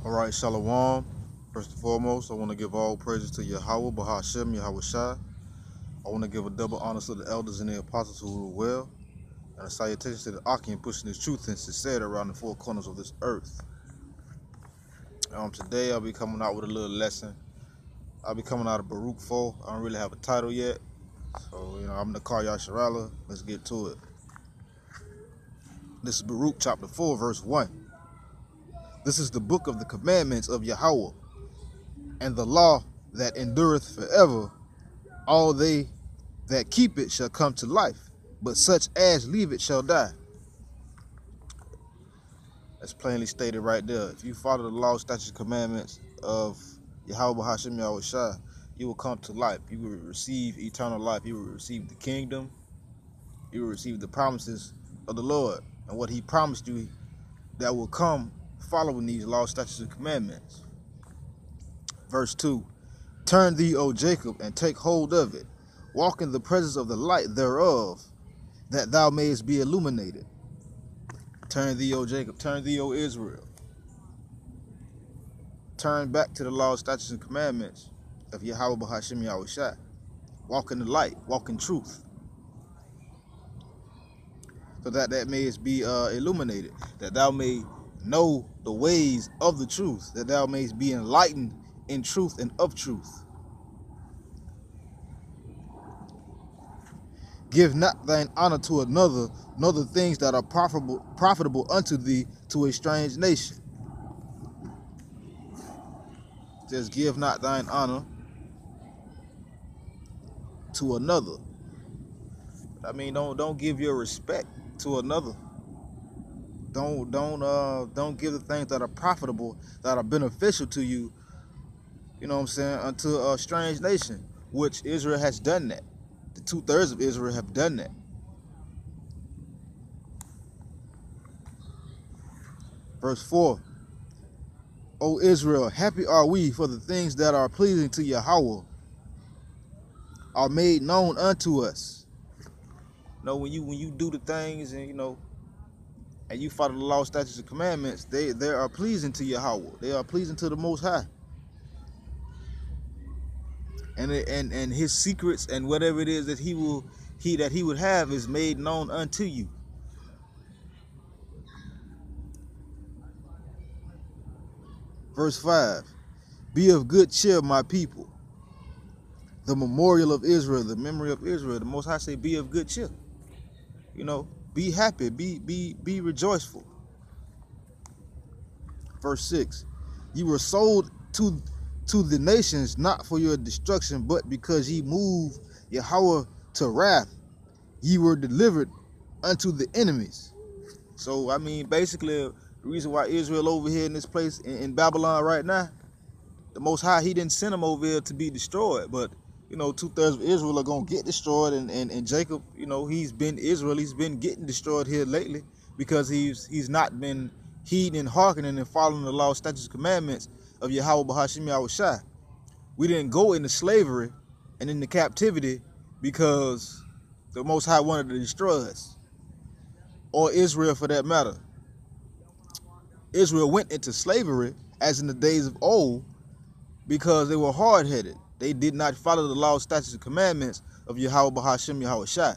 All right, Shalom. First and foremost, I want to give all praises to Yahweh, Bahashem, Yahweh Shai. I want to give a double honor to the elders and the apostles who rule well, and a salutation to the Akim pushing his truth and sincerity around the four corners of this earth. Today I'll be coming out with a little lesson. I'll be coming out of Baruch 4. I don't really have a title yet, so I'm going to call Yasharala. Let's get to it. This is Baruch chapter 4, verse 1. This is the book of the commandments of Yahweh, and the law that endureth forever. All they that keep it shall come to life, but such as leave it shall die. That's plainly stated right there. If you follow the law, statutes, commandments of Yahweh Hashem Yahweh Shai, you will come to life. You will receive eternal life. You will receive the kingdom. You will receive the promises of the Lord and what he promised you that will come following these law, statutes, and commandments. Verse 2. Turn thee, O Jacob, and take hold of it. Walk in the presence of the light thereof, that thou mayest be illuminated. Turn thee, O Jacob. Turn thee, O Israel. Turn back to the law, statutes, and commandments of Yahweh Bahashem Yahweh Shai. Walk in the light. Walk in truth. So that mayest be illuminated. That thou may know the ways of the truth. That thou mayest be enlightened in truth and of truth. Give not thine honor to another, nor the things that are profitable unto thee to a strange nation. Just give not thine honor to another. I mean, don't give your respect to another. Don't give the things that are profitable, that are beneficial to you. You know what I'm saying? Unto a strange nation, which Israel has done that. The 2/3 of Israel have done that. Verse 4. O Israel, happy are we, for the things that are pleasing to Yahweh are made known unto us. When you do the things and and you follow the law, statutes, and commandments, they are pleasing to Yahweh. They are pleasing to the Most High. And his secrets and whatever it is that he would have is made known unto you. Verse 5. Be of good cheer, my people. The memorial of Israel, the memory of Israel. The Most High say, be of good cheer. Be happy, be rejoiceful. Verse 6. You were sold to the nations, not for your destruction, but because ye moved Yahweh to wrath, ye were delivered unto the enemies. So, I mean, basically, the reason why Israel over here in this place in Babylon right now, the Most High, he didn't send them over here to be destroyed, but 2/3 of Israel are gonna get destroyed, and Jacob, he's been getting destroyed here lately because he's not been heeding and hearkening and following the law, statutes, commandments of Yahweh Bahashem Yahweh Shai. We didn't go into slavery and into captivity because the Most High wanted to destroy us, or Israel for that matter. Israel went into slavery as in the days of old because they were hard-headed. They did not follow the law, statutes, and commandments of Yahweh Bahashem Yahweh Shai.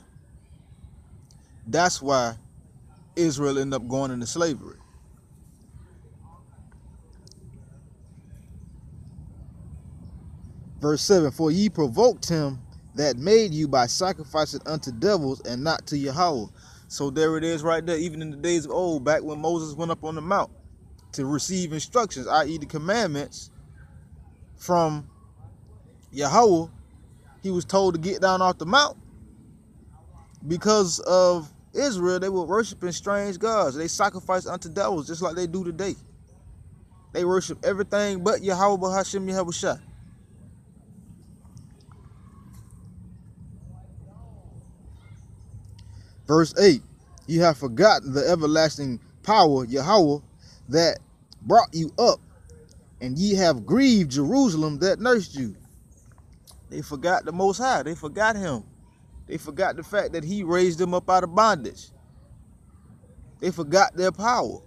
That's why Israel ended up going into slavery. Verse 7, for ye provoked him that made you by sacrificing unto devils and not to Yahweh. So there it is right there. Even in the days of old, back when Moses went up on the mount to receive instructions, i.e. the commandments from Yahweh, he was told to get down off the mount because of Israel. They were worshiping strange gods. They sacrificed unto devils just like they do today. They worship everything but Yahweh Bahashem Yahweh Shai. Verse 8, ye have forgotten the everlasting power, Yahweh, that brought you up, and ye have grieved Jerusalem that nursed you. They forgot the Most High. They forgot him. They forgot the fact that he raised them up out of bondage. They forgot their power.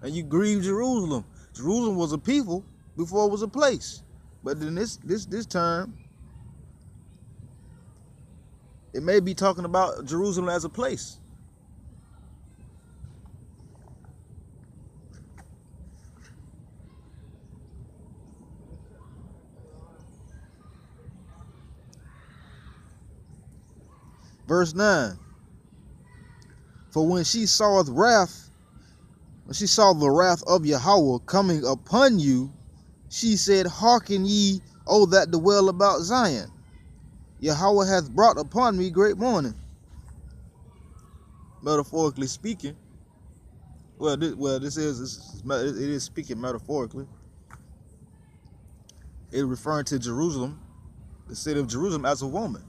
And you grieve Jerusalem. Jerusalem was a people before it was a place. But in this term, it may be talking about Jerusalem as a place. Verse 9. For when she saw the wrath of Yahweh coming upon you, she said, Hearken ye, O that dwell about Zion. Yahweh hath brought upon me great mourning. Metaphorically speaking. It is speaking metaphorically. It referring to Jerusalem, the city of Jerusalem, as a woman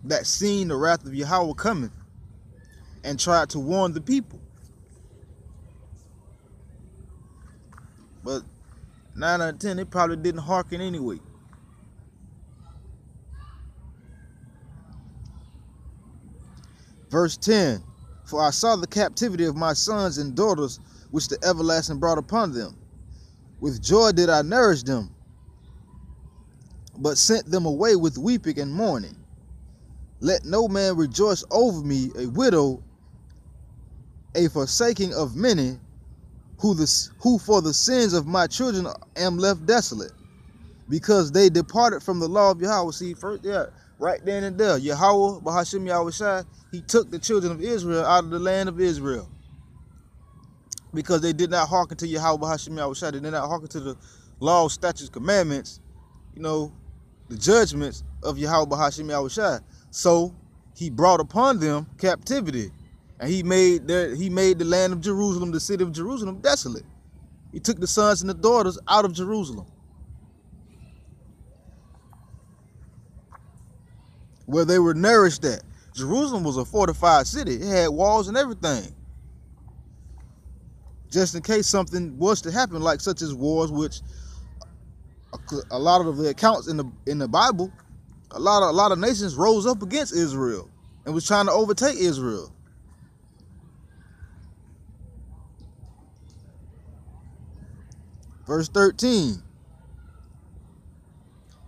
that seen the wrath of Yahweh coming and tried to warn the people. But 9 out of 10, they probably didn't hearken anyway. Verse 10. For I saw the captivity of my sons and daughters, which the everlasting brought upon them. With joy did I nourish them, but sent them away with weeping and mourning. Let no man rejoice over me, a widow, a forsaking of many, who for the sins of my children am left desolate, because they departed from the law of Yahweh. See, first, right then and there, Yahweh, Bahashim Yahweh Shai, he took the children of Israel out of the land of Israel, because they did not hearken to Yahweh, Bahashim Yahweh Shai. They did not hearken to the law, statutes, commandments, the judgments of Yahweh, Bahashim Yahweh Shai. So he brought upon them captivity. And he made the land of Jerusalem, the city of Jerusalem, desolate. He took the sons and the daughters out of Jerusalem, where they were nourished at. Jerusalem was a fortified city. It had walls and everything, just in case something was to happen, like such as wars, which a lot of the accounts in the Bible, a lot of nations rose up against Israel and was trying to overtake Israel. Verse 13.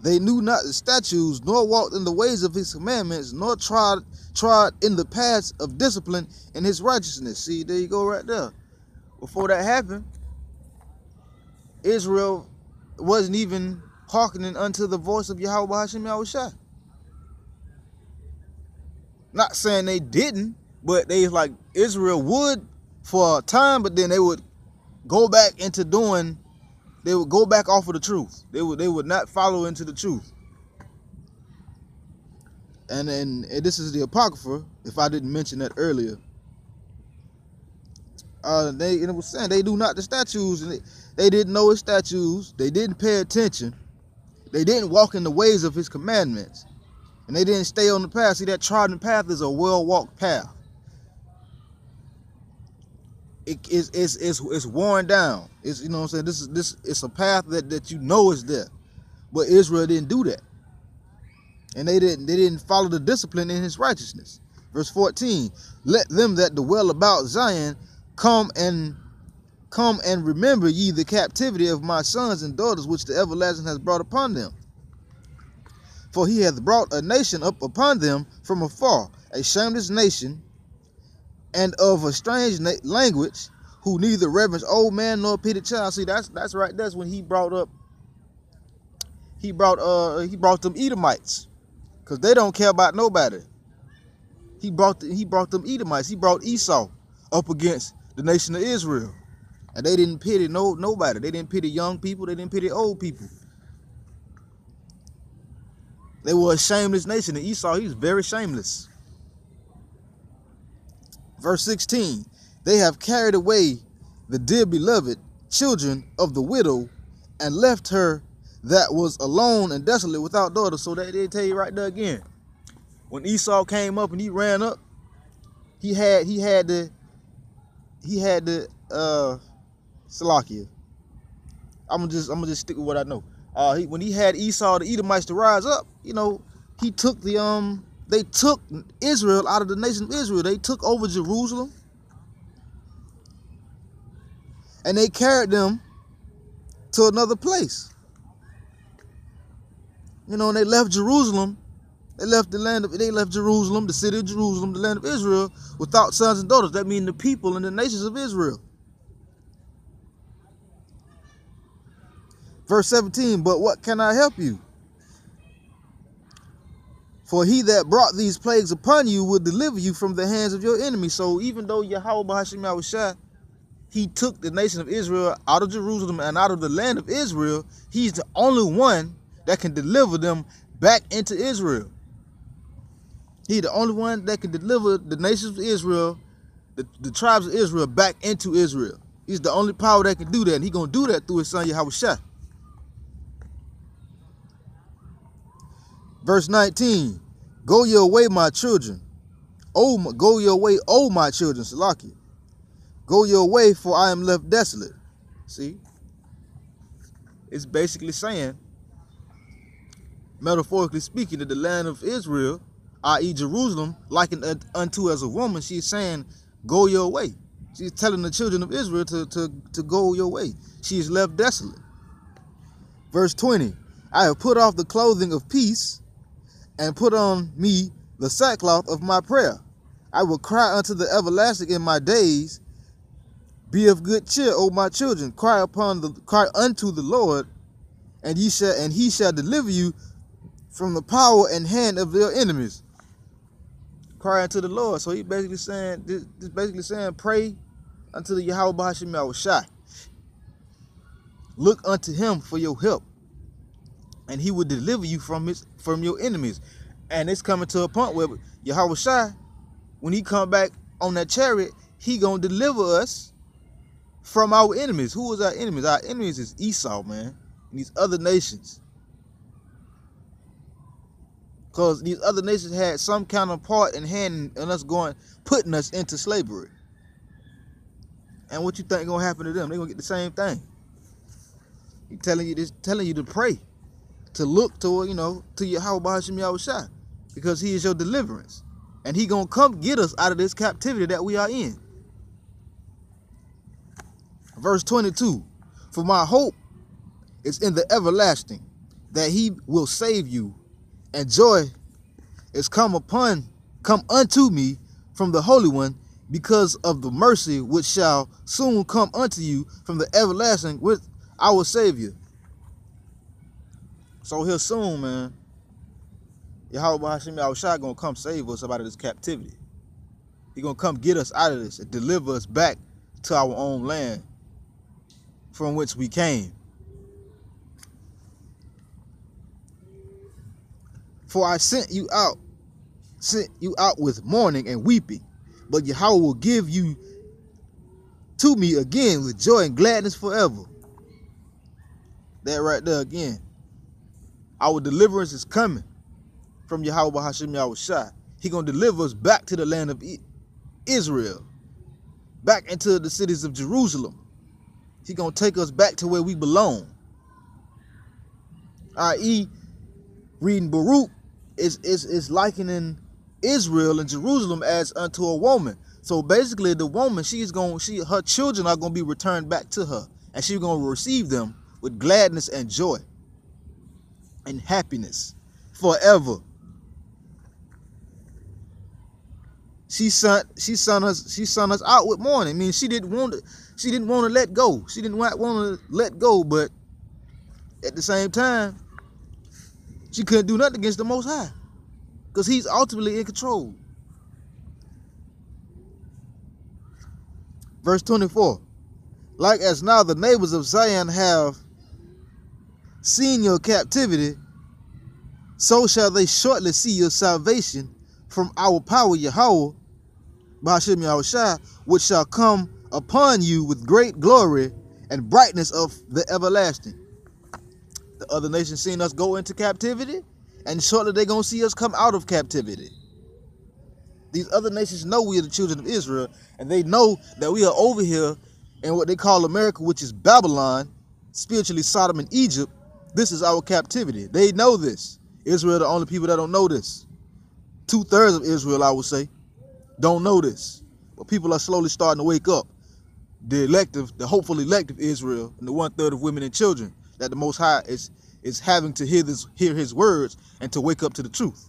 They knew not the statutes, nor walked in the ways of his commandments, nor trod in the paths of discipline and his righteousness. See, there you go right there. Before that happened, Israel wasn't even hearkening unto the voice of Yahweh Bahashim Yahweh Shai. Not saying they didn't, but Israel would for a time, but then they would go back into doing. They would go back off of the truth. They would not follow into the truth. And this is the Apocrypha, if I didn't mention that earlier. It was saying they do not the statutes, and they didn't know his statutes. They didn't pay attention. They didn't walk in the ways of his commandments, and they didn't stay on the path. See, that trodden path is a well-walked path. It's worn down. It's, what I'm saying, this it's a path that is there. But Israel didn't do that. And they didn't follow the discipline in his righteousness. Verse 14, let them that dwell about Zion come and remember ye the captivity of my sons and daughters, which the everlasting has brought upon them. For he hath brought a nation up upon them from afar, a shameless nation, and of a strange language, who neither reverence old man nor pity child. See, that's right. That's when he brought them Edomites, because they don't care about nobody. He brought them Edomites. He brought Esau up against the nation of Israel, and they didn't pity nobody. They didn't pity young people. They didn't pity old people. They were a shameless nation, and Esau, he was very shameless. Verse 16, they have carried away the dear beloved children of the widow, and left her that was alone and desolate without daughter. So they tell you right there again, when Esau came up and he ran up, he had the Salakia. I'm gonna just stick with what I know. When he had Esau, the Edomites, to rise up, he took they took Israel out of the nation of Israel. They took over Jerusalem, and they carried them to another place. You know, and they left Jerusalem. They left Jerusalem, the city of Jerusalem, the land of Israel, without sons and daughters. That means the people and the nations of Israel. Verse 17, but what can I help you? For he that brought these plagues upon you will deliver you from the hands of your enemies. So even though Yahweh B'Hashem Yahushua, he took the nation of Israel out of Jerusalem and out of the land of Israel, he's the only one that can deliver them back into Israel. He's the only one that can deliver the nations of Israel, the tribes of Israel, back into Israel. He's the only power that can do that, and he's going to do that through his son Yahushua. Verse 19, go your way, my children. Go your way, O my children, Salaki. Go your way, for I am left desolate. See? It's basically saying, metaphorically speaking, that the land of Israel, i.e. Jerusalem, likened unto as a woman, she's saying, go your way. She's telling the children of Israel to go your way. She is left desolate. Verse 20, I have put off the clothing of peace and put on me the sackcloth of my prayer. I will cry unto the everlasting in my days. Be of good cheer, O my children. Cry unto the Lord, and he shall deliver you from the power and hand of your enemies. Cry unto the Lord. So he's basically saying, pray unto the Yahweh B'Hashem Yahushua. Look unto him for your help, and he will deliver you from your enemies. And it's coming to a point where Yahushua, when he come back on that chariot, he gonna deliver us from our enemies. Who is our enemies? Our enemies is Esau, man, and these other nations. Because these other nations had some kind of part in hand in us putting us into slavery. And what you think gonna happen to them? They're gonna get the same thing. He's telling you to pray, to look to Yahweh B'Hashem Yahushua, because he is your deliverance. And he gonna come get us out of this captivity that we are in. Verse 22, for my hope is in the everlasting, that he will save you, and joy is come unto me from the Holy One, because of the mercy which shall soon come unto you from the everlasting with our Savior. So here soon, man, Yahweh B'Hashem Yahushua gonna come save us out of this captivity. He gonna come get us out of this and deliver us back to our own land from which we came. For I sent you out with mourning and weeping, but Yahweh will give you to me again with joy and gladness forever. That right there again. Our deliverance is coming from Yahweh B'Hashem Yahushua. He gonna deliver us back to the land of Israel, back into the cities of Jerusalem. He gonna take us back to where we belong. I.e., reading Baruch is likening Israel and Jerusalem as unto a woman. So basically, the woman, her children are gonna be returned back to her, and she's gonna receive them with gladness and joy and happiness forever. She sent us out with mourning. I mean, she didn't want to let go. She didn't want to let go, but at the same time, she couldn't do nothing against the Most High, because he's ultimately in control. Verse 24, like as now the neighbors of Zion have seen your captivity, so shall they shortly see your salvation from our power, Yahweh B'Hashem Yahushua, which shall come upon you with great glory and brightness of the everlasting. The other nations seen us go into captivity, and shortly they're going to see us come out of captivity. These other nations know we are the children of Israel, and they know that we are over here in what they call America, which is Babylon, spiritually Sodom and Egypt. This is our captivity. They know this. Israel are the only people that don't know this. 2/3 of Israel, I would say, don't know this. But people are slowly starting to wake up. the elective, the hopeful elective Israel, and the 1/3 of women and children that the Most High is having to hear His words and to wake up to the truth.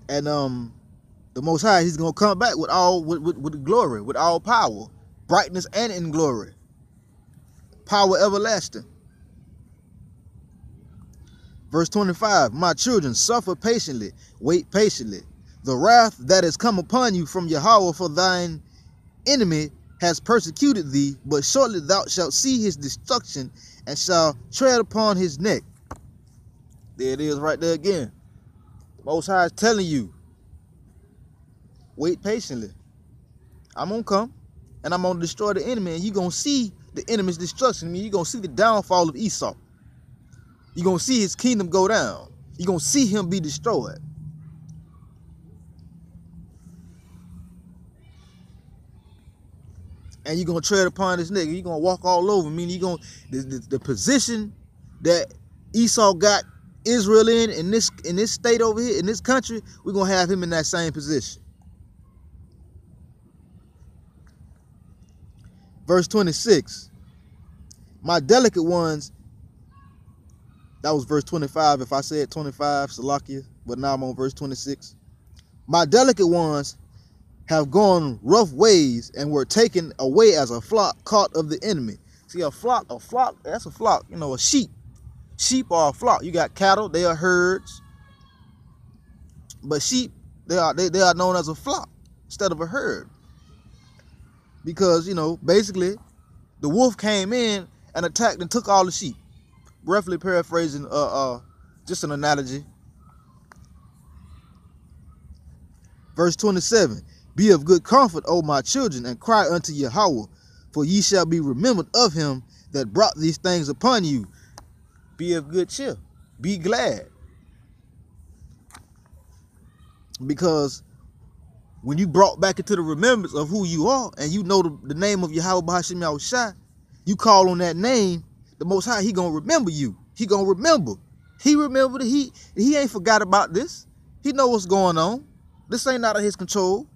And the Most High, He's gonna come back with with glory, with all power, brightness, and in glory, power everlasting. Verse 25, my children, suffer patiently, wait patiently. The wrath that is come upon you from Yahweh, for thine enemy has persecuted thee, but shortly thou shalt see his destruction and shall tread upon his neck. There it is right there again. Most High is telling you, wait patiently. I'm going to come and I'm going to destroy the enemy, and you're going to see the enemy's destruction. I mean, you're going to see the downfall of Esau. You're going to see his kingdom go down. You're going to see him be destroyed. And you're going to tread upon his neck. You're going to walk all over. I mean, you're going the position that Esau got Israel in this state over here, in this country, we're going to have him in that same position. Verse 26. My delicate ones, that was verse 25. If I said 25, Salakia, but now I'm on verse 26. My delicate ones have gone rough ways and were taken away as a flock caught of the enemy. See, a flock, that's a flock, you know, a sheep. Sheep are a flock. You got cattle, they are herds. But sheep, they are known as a flock instead of a herd. Because, you know, basically, the wolf came in and attacked and took all the sheep. Roughly paraphrasing just an analogy. Verse 27. Be of good comfort, O my children, and cry unto Yahweh, for ye shall be remembered of him that brought these things upon you. Be of good cheer. Be glad. Because when you brought back into the remembrance of who you are, and you know the name of Yahweh B'Hashem Yahushai, you call on that name, the Most High, he gonna remember you. He gonna remember. He remembered it. He ain't forgot about this. He know what's going on. This ain't out of his control.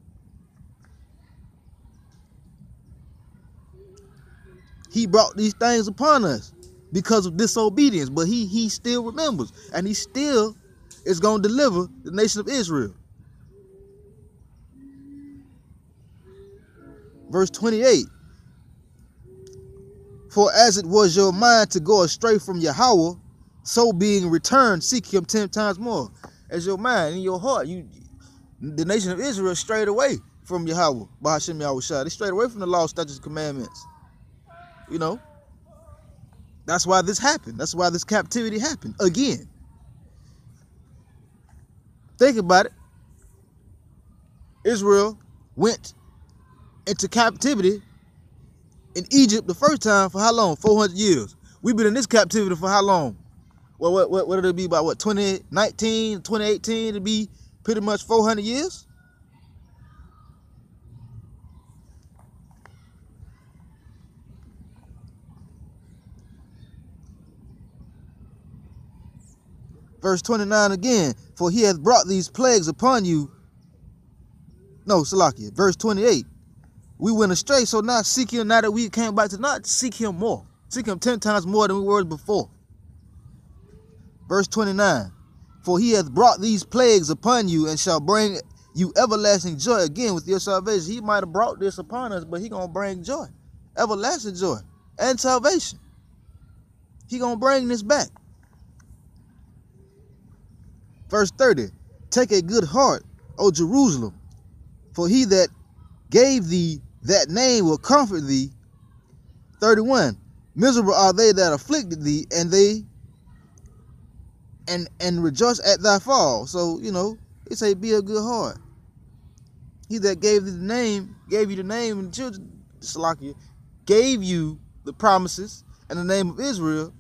He brought these things upon us because of disobedience, but he still remembers, and he still is going to deliver the nation of Israel. Verse 28. For as it was your mind to go astray from Yahweh, so being returned, seek him 10 times more. As your mind, in your heart, the nation of Israel strayed away from Yahweh, B'Hashem Yahushua. They strayed away from the law, statutes, and commandments. You know, that's why this happened. That's why this captivity happened again. Think about it. Israel went into captivity in Egypt the first time for how long? 400 years. We've been in this captivity for how long? Well, what did it be, about what, 2019, 2018? It'd be pretty much 400 years. Verse 29 again, for he hath brought these plagues upon you. No, Salakia. Verse 28. We went astray, so now seek him, now that we came back to not seek him more. Seek him 10 times more than we were before. Verse 29. For he hath brought these plagues upon you and shall bring you everlasting joy again with your salvation. He might have brought this upon us, but he going to bring joy. Everlasting joy and salvation. He going to bring this back. Verse 30. Take a good heart, O Jerusalem, for he that gave thee that name will comfort thee. 31. Miserable are they that afflicted thee, and they and rejoice at thy fall. So, you know, it say be of good heart. He that gave thee the name, gave you the name, and the children, Salakia, gave you the promises and the name of Israel.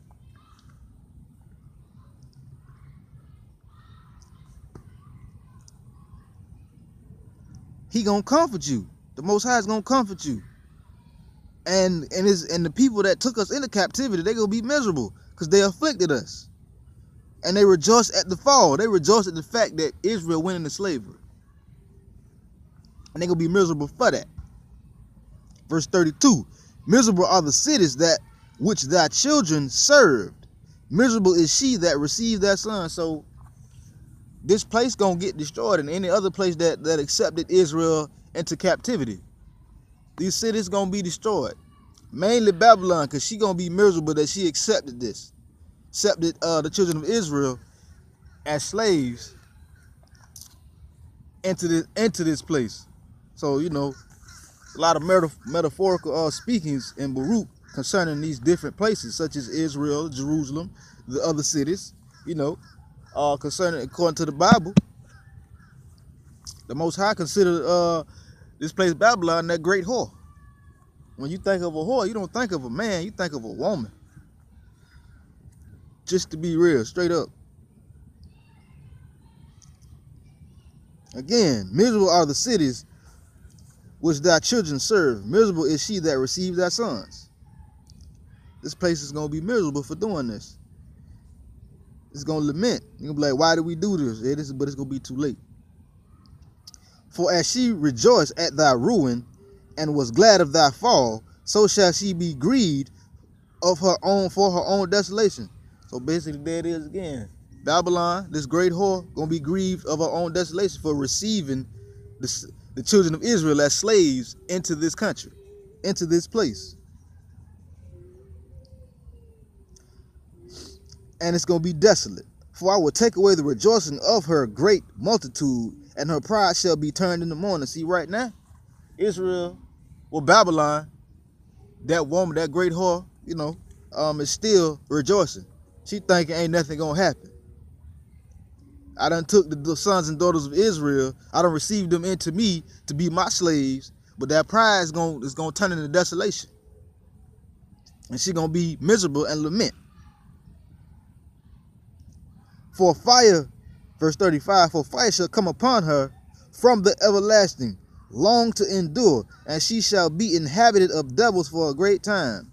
He gonna comfort you. The Most High is gonna comfort you. And the people that took us into captivity, they gonna be miserable because they afflicted us. And they rejoice at the fall. They rejoice at the fact that Israel went into slavery. And they're going to be miserable for that. Verse 32. Miserable are the cities that which thy children served. Miserable is she that received their son. So this place going to get destroyed, and any other place that accepted Israel into captivity. These cities going to be destroyed. Mainly Babylon, because she going to be miserable that she accepted this. Accepted the children of Israel as slaves into this place. So, you know, a lot of metaphorical speakings in Baruch concerning these different places, such as Israel, Jerusalem, the other cities, you know, concerning, according to the Bible, the Most High considered this place Babylon that great whore. When you think of a whore, you don't think of a man, you think of a woman. Just to be real, straight up. Again, miserable are the cities which thy children serve. Miserable is she that received thy sons. This place is going to be miserable for doing this. It's going to lament. You're going to be like, why did we do this? But it's going to be too late. For as she rejoiced at thy ruin and was glad of thy fall, so shall she be grieved of her own for her own desolation. So basically, there it is again. Babylon, this great whore, going to be grieved of her own desolation for receiving the children of Israel as slaves into this country, into this place. And it's going to be desolate. For I will take away the rejoicing of her great multitude, and her pride shall be turned into mourning. See, right now, Israel, or Babylon, that woman, that great whore, you know, is still rejoicing. She thinking ain't nothing going to happen. I done took the sons and daughters of Israel. I done received them into me to be my slaves. But that pride is going to turn into desolation. And she going to be miserable and lament. For fire, verse 35, for fire shall come upon her from the everlasting, long to endure, and she shall be inhabited of devils for a great time.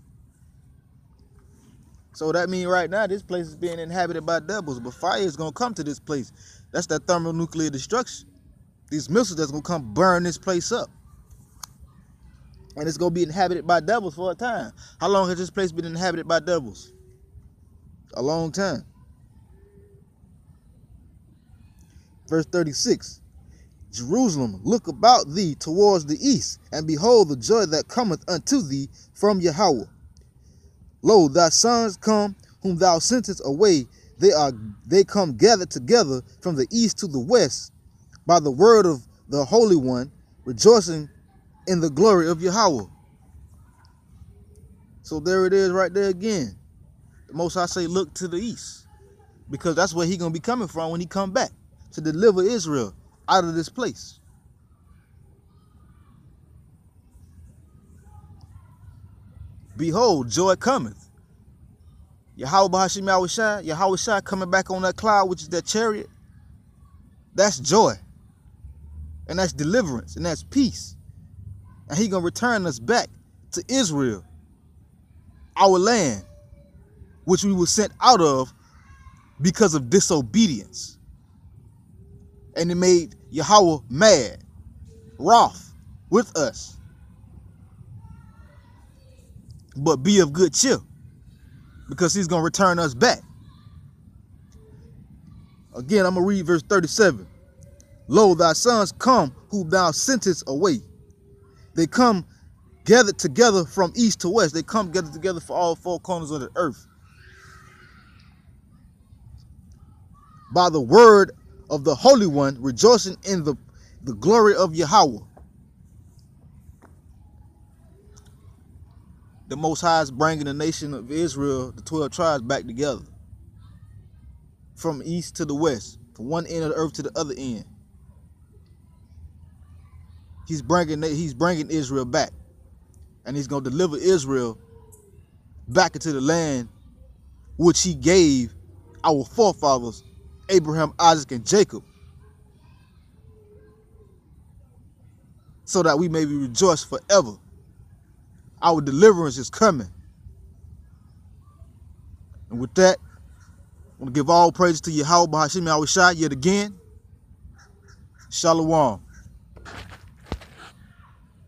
So that means right now this place is being inhabited by devils, but fire is going to come to this place. That's that thermonuclear destruction. These missiles that's going to come burn this place up. And it's going to be inhabited by devils for a time. How long has this place been inhabited by devils? A long time. Verse 36. Jerusalem, look about thee towards the east, and behold the joy that cometh unto thee from Yahweh. Lo, thy sons come, whom thou sentest away. They come gathered together from the east to the west, by the word of the Holy One, rejoicing in the glory of Yahweh. So there it is right there again. The Most High say, look to the east, because that's where he going to be coming from when he come back, to deliver Israel out of this place. Behold, joy cometh. Yahweh Bahashim Yahweh Shai coming back on that cloud, which is that chariot. That's joy. And that's deliverance. And that's peace. And he going to return us back to Israel, our land, which we were sent out of because of disobedience. And it made Yahweh mad, wroth with us. But be of good cheer, because he's going to return us back. Again, I'm going to read verse 37. Lo, thy sons come, whom thou sentest away. They come gathered together from east to west. They come gathered together for all four corners of the earth. By the word of the Holy One, rejoicing in the glory of Yahweh. The Most High is bringing the nation of Israel, the 12 tribes, back together. From east to the west. From one end of the earth to the other end. He's bringing Israel back. And he's going to deliver Israel back into the land which he gave our forefathers, Abraham, Isaac, and Jacob. So that we may be rejoiced forever. Our deliverance is coming. And with that, I want to give all praise to Yahweh Bahashim Yahushua yet again. Shalom.